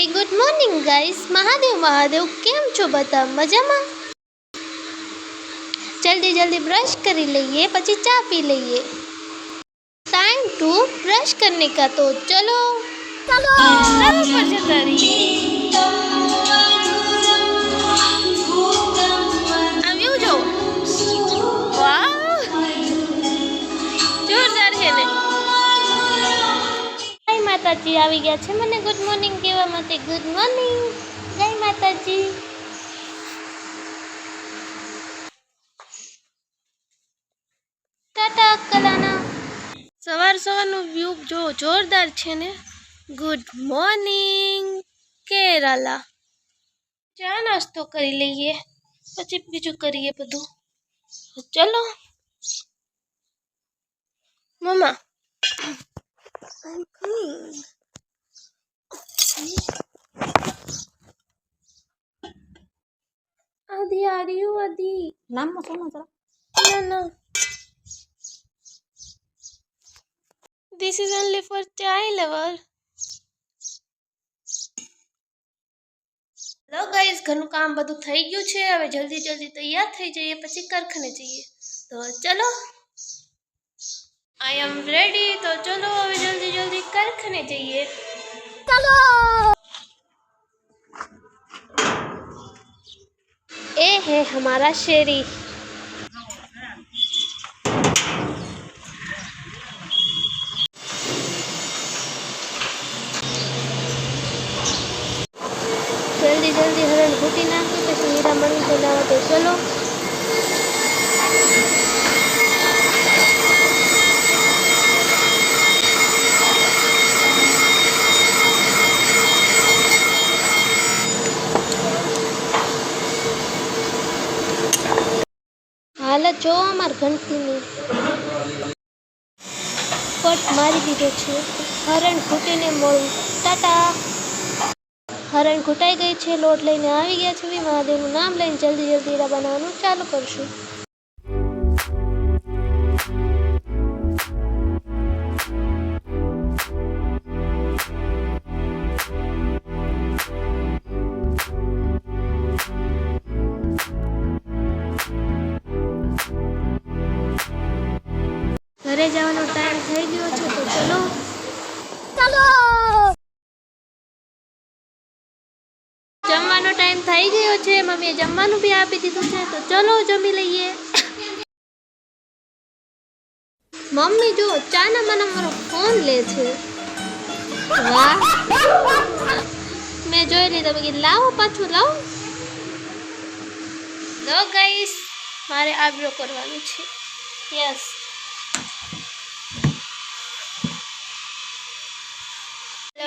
Good morning guys. Mahadev Mahadev केम छो बता मजाમાં? जल्दी जल्दी ब्रश करी लईए પછી ચા પી લઈએ। टाइम टू ब्रश करने का, तो चलो चलो पर जता रही। આવ્યું જો, વાહ જોરદાર છે ને। જય માતાજી આવી ગયા છે મને ગુડ મોર્નિંગ કહેવા માટે। ગુડ મોર્નિંગ, જય માતાજી। टाटा कलाना। सवार सवारनो व्यू जो जोरदार छे ने। Good morning Kerala. चा नास्तो करी लईए પછી બીજું કરીએ બધું। ચલો મમ્મા, I'm coming. आदि आ रही हूँ आदि। नाम मत सुनो जरा। ना ना, this is only for child lover. Hello guys, घरનું કામ બધું થઈ ગયું છે। હવે જલ્દી જલ્દી તૈયાર થઈ જઈએ પછી કારખાને જઈએ। તો ચલો, आई एम रेडी। तो चलो હવે જલ્દી જલ્દી કારખાને જઈએ। चलो। ये है हमारा शेरी। जल्दी जल्दी हरण घूटी नाखी પછી હીરા મણી તો લાવા। तो चलो हालत जो अमार घंटी नहीं पट मारी दीधो छे। हरण घूटीने मोळुं। टाटा। हरण घूटाई गई है, लोट लईने आवी गया छे। महादेवनुं नाम लईने जल्दी जल्दी हीरा बनाववानुं चालू करशुं। घरे जवानो टाइम थई गयो छे। तो चलो चलो, जमवानो टाइम थई गयो छे। मम्मीए जमवानुं बी आपी दीधुं छे। तो चलो जमी लईए। मम्मी जो चाना माना मारो फोन ले छे। वाह, मैं जोई लीधो। मैं लाવો पाछું लाવો। लो गाइस, मारे आईब्रो करवानुं छे। Yes,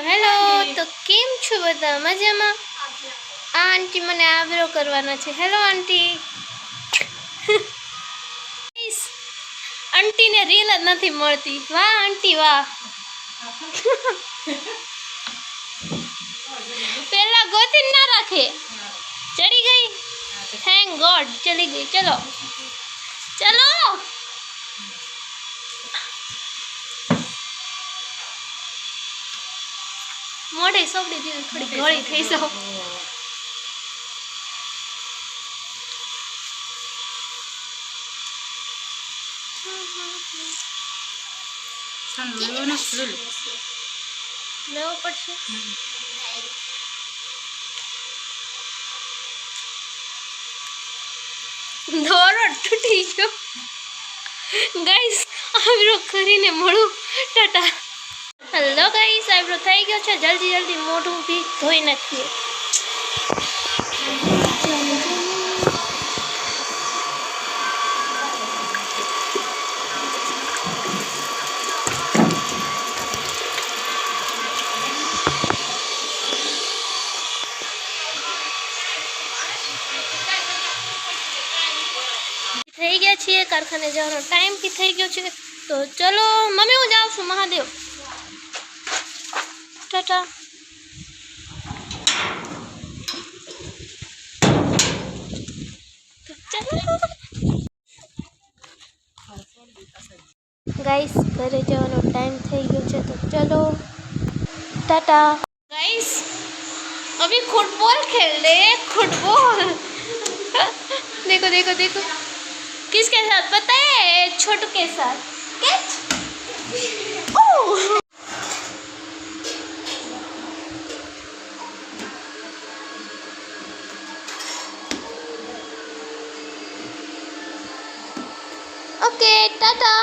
hello. तो केम छो बधा मजामां? आ आंटी मने आईब्रो करवाना छे। Hello aunty. आंटी ने रील ज नथी मळती। वाह आंटी वाह। पहला गोती ना राखे, चढ़ी गई। थैंक गॉड, चली गई। चलो चलो, मोढ़े सोपड़ी दी थोड़ी गળી થઈ जाओ। લેવો પડશે। દોરો તૂટી ગયો ગાઈસ। આઈબ્રો કરીને મળું। ટાટા। हेलो गाइस, आईब्रो થઈ ગયો છે। जल्दी जल्दी મોઢું भी ધોઈ નાખીએ। થઈ ગયા છીએ, કારખાને જવાનો ટાઈમ भी થઈ ગયો છે। તો ચલો મમ્મી, હું જાઉં છું મહાદેવ। टाटा। गाइस, घरे जवानो टाइम थई गयो छे। तो चलो टाटा। गाइस, अभी फुटबॉल खेल रहे हैं, फुटबॉल। देखो देखो देखो, किसके साथ पता है? छोटू के साथ। कैच। ओके, टाटा।